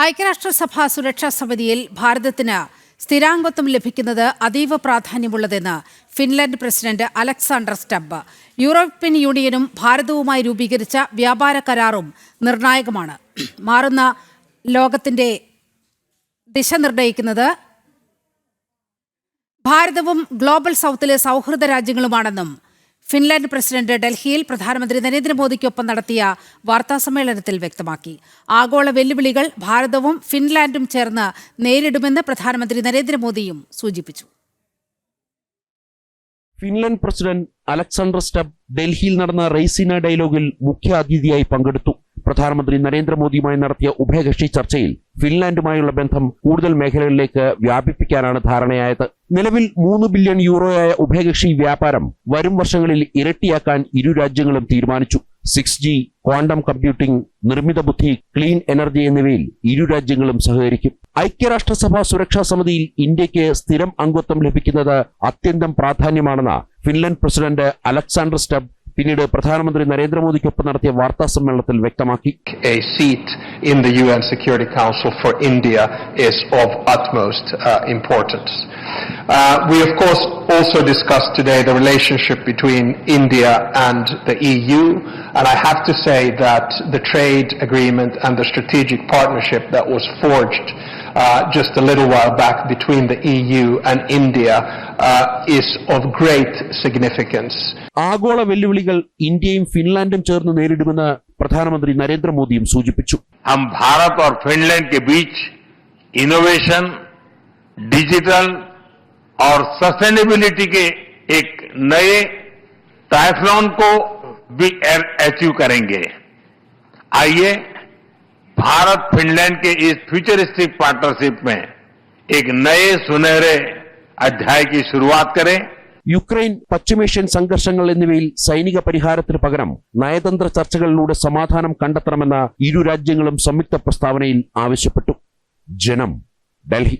ഐക്യരാഷ്ട്രസഭാ സുരക്ഷാ സമിതിയിൽ ഭാരതത്തിന് സ്ഥിരാംഗത്വം ലഭിക്കുന്നത് അതീവ പ്രാധാന്യമുള്ളതെന്ന് ഫിൻലൻഡ് പ്രസിഡന്റ് അലക്സാണ്ടർ സ്റ്റബ്ബ്. യൂറോപ്യൻ യൂണിയനും ഭാരതവുമായി രൂപീകരിച്ച വ്യാപാര കരാറും നിർണായകമാണ്. മാറുന്ന ലോകത്തിന്റെ ദിശ നിർണ്ണയിക്കുന്നത് ഭാരതവും ഗ്ലോബൽ സൗത്തിലെ സൗഹൃദ രാജ്യങ്ങളുമാണെന്നും ഫിൻലാൻഡ് പ്രസിഡന്റ് ഡൽഹിയിൽ പ്രധാനമന്ത്രി നരേന്ദ്രമോദിക്കൊപ്പം നടത്തിയ വാർത്താസമ്മേളനത്തിൽ വ്യക്തമാക്കി. ആഗോള വെല്ലുവിളികൾ ഭാരതവും ഫിൻലാൻഡും ചേർന്ന് നേരിടുമെന്ന് പ്രധാനമന്ത്രി നരേന്ദ്രമോദിയും സൂചിപ്പിച്ചു. ഫിൻലാൻഡ് പ്രസിഡന്റ് അലക്സാണ്ടർ സ്റ്റബ്ബ് ഡൽഹിയിൽ നടന്ന റെയ്സിന ഡയലോഗിൽ മുഖ്യ അതിഥിയായി പങ്കെടുത്തു. പ്രധാനമന്ത്രി നരേന്ദ്രമോദിയുമായി നടത്തിയ ഉഭയകക്ഷി ചർച്ചയിൽ ഫിൻലാൻഡുമായുള്ള ബന്ധം കൂടുതൽ മേഖലകളിലേക്ക് വ്യാപിപ്പിക്കാനാണ് ധാരണയായത്. നിലവിൽ 3 ബില്യൺ യൂറോയായ ഉഭയകക്ഷി വ്യാപാരം വരും വർഷങ്ങളിൽ ഇരട്ടിയാക്കാൻ ഇരു രാജ്യങ്ങളും തീരുമാനിച്ചു. 6G, ക്വാണ്ടം കമ്പ്യൂട്ടിംഗ്, നിർമ്മിത ബുദ്ധി, ക്ലീൻ എനർജി എന്നിവയിൽ ഇരു രാജ്യങ്ങളും സഹകരിക്കും. ഐക്യരാഷ്ട്രസഭാ സുരക്ഷാ സമിതിയിൽ ഇന്ത്യക്ക് സ്ഥിരം അംഗത്വം ലഭിക്കുന്നത് അത്യന്തം പ്രാധാന്യമാണെന്ന് ഫിൻലൻഡ് പ്രസിഡന്റ് അലക്സാണ്ടർ സ്റ്റബ്ബ് പിന്നീട് പ്രധാനമന്ത്രി നരേന്ദ്രമോദിക്കൊപ്പം നടത്തിയ വാർത്താ സമ്മേളനത്തിൽ വ്യക്തമാക്കി. A seat in the UN Security Council for India is of utmost importance. We of course also discussed today the relationship between India and the EU, and I have to say that the trade agreement and the strategic partnership that was forged just a little while back between the EU and India is of great significance. ആഗോള വെല്ലുവിളികൾ ഇന്ത്യയും ഫിൻലാൻഡും ചേർന്ന് നേരിടുമെന്ന് പ്രധാനമന്ത്രി നരേന്ദ്രമോദിയും സൂചിപ്പിച്ചു. हम भारत और फिनलैंड के बीच इनोवेशन, डिजिटल और सस्टेनेबिलिटी के एक नए ट्रायथलॉन को भी अचीव करेंगे. आइए भारत फिनलैंड के इस फ्यूचरिस्टिक पार्टनरशिप में एक नए सुनहरे अध्याय की शुरुआत करें. യുക്രൈൻ, പശ്ചിമേഷ്യൻ സംഘർഷങ്ങൾ എന്നിവയിൽ സൈനിക പരിഹാരത്തിന് പകരം നയതന്ത്ര ചർച്ചകളിലൂടെ സമാധാനം കണ്ടെത്തണമെന്ന് ഇരു രാജ്യങ്ങളും സംയുക്ത പ്രസ്താവനയിൽ ആവശ്യപ്പെട്ടു. ജനം, ഡൽഹി.